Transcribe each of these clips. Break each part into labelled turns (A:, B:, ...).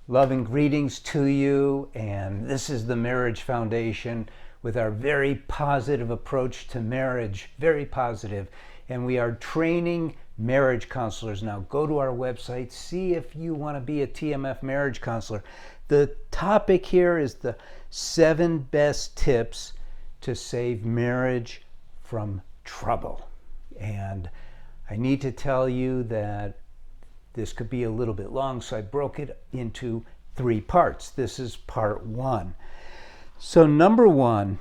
A: Love and greetings to you, and this is the Marriage Foundation with our very positive approach to marriage, very positive. And we are training marriage counselors now. Go to our website, see if you want to be a TMF marriage counselor. The topic here is the 7 best tips to save marriage from trouble. And I need to tell you that this could be a little bit long, so I broke it into 3 parts. This is part 1. So number 1,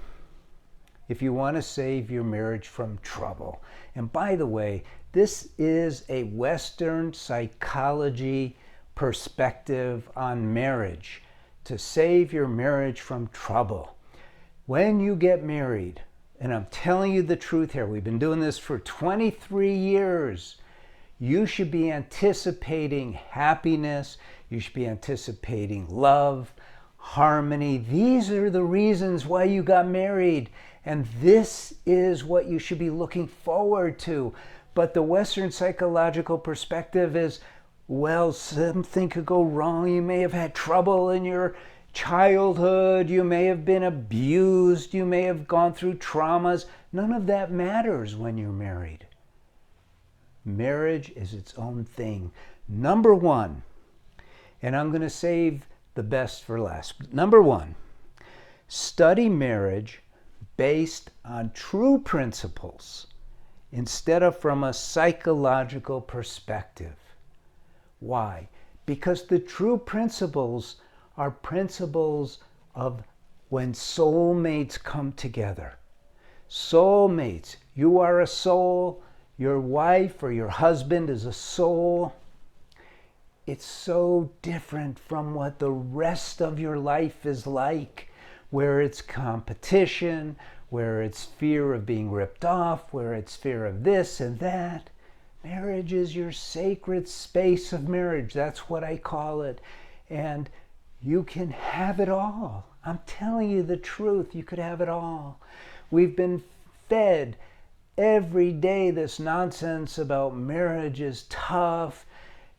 A: if you want to save your marriage from trouble, and by the way, this is a Western psychology perspective on marriage, to save your marriage from trouble. When you get married, and I'm telling you the truth here, we've been doing this for 23 years, you should be anticipating happiness. You should be anticipating love, harmony. These are the reasons why you got married. And this is what you should be looking forward to. But the Western psychological perspective is, well, something could go wrong. You may have had trouble in your childhood. You may have been abused. You may have gone through traumas. None of that matters when you're married. Marriage is its own thing. Number 1, and I'm going to save the best for last. Number 1, study marriage based on true principles instead of from a psychological perspective. Why? Because the true principles are principles of when soulmates come together. Soulmates. You are a soul. Your wife or your husband is a soul. It's so different from what the rest of your life is like, where it's competition, where it's fear of being ripped off, where it's fear of this and that. Marriage is your sacred space of marriage. That's what I call it. And you can have it all. I'm telling you the truth. You could have it all. We've been fed every day this nonsense about marriage is tough.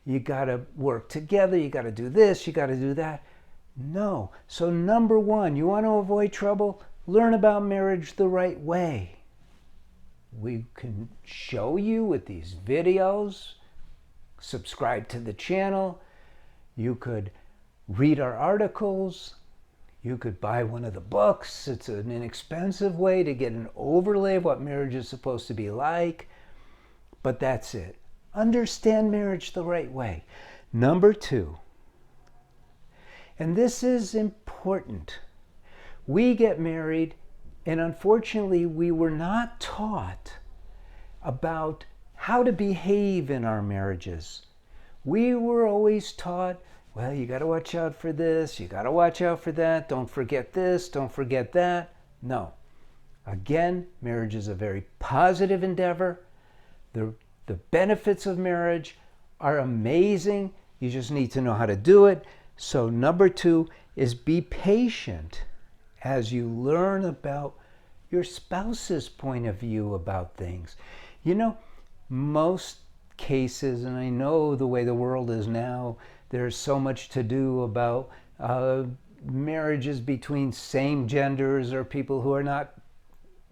A: You got to work together. You got to do this. You got to do that. No. So number 1, you want to avoid trouble? Learn about marriage the right way. We can show you with these videos. Subscribe to the channel. You could read our articles. You could buy one of the books. It's an inexpensive way to get an overlay of what marriage is supposed to be like. But that's it. Understand marriage the right way. Number 2, and this is important. We get married, and unfortunately, we were not taught about how to behave in our marriages. We were always taught, well, you got to watch out for this, you got to watch out for that, don't forget this, don't forget that. No. Again, marriage is a very positive endeavor. The benefits of marriage are amazing. You just need to know how to do it. So number 2 is be patient as you learn about your spouse's point of view about things. You know, most cases, and I know the way the world is now, there's so much to do about marriages between same genders or people who are not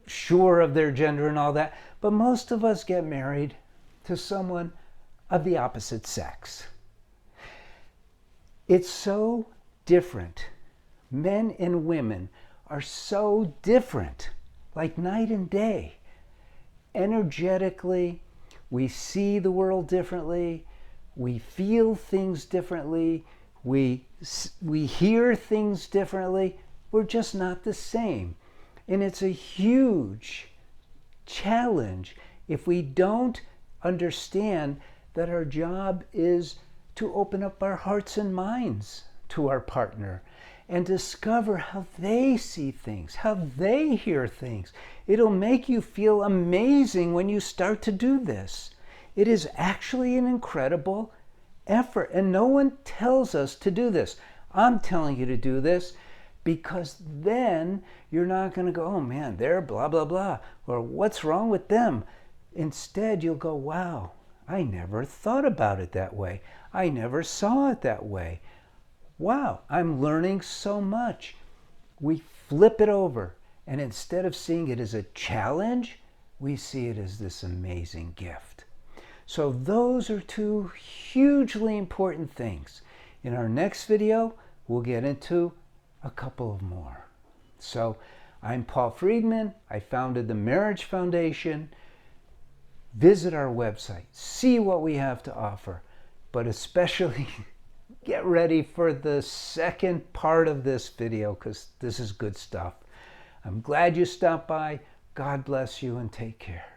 A: sure of their gender and all that. But most of us get married to someone of the opposite sex. It's so different. Men and women are so different, like night and day. Energetically, we see the world differently. We feel things differently. We hear things differently. We're just not the same. And it's a huge challenge if we don't understand that our job is to open up our hearts and minds to our partner and discover how they see things, how they hear things. It'll make you feel amazing when you start to do this. It is actually an incredible effort, and no one tells us to do this. I'm telling you to do this because then you're not going to go, oh man, they're blah, blah, blah, or what's wrong with them? Instead, you'll go, wow, I never thought about it that way. I never saw it that way. wow, I'm learning so much. We flip it over, and instead of seeing it as a challenge, we see it as this amazing gift. So those are two hugely important things. In our next video, we'll get into a couple of more. So I'm Paul Friedman. I founded the Marriage Foundation. Visit our website, see what we have to offer, but especially get ready for the second part of this video because this is good stuff. I'm glad you stopped by. God bless you and take care.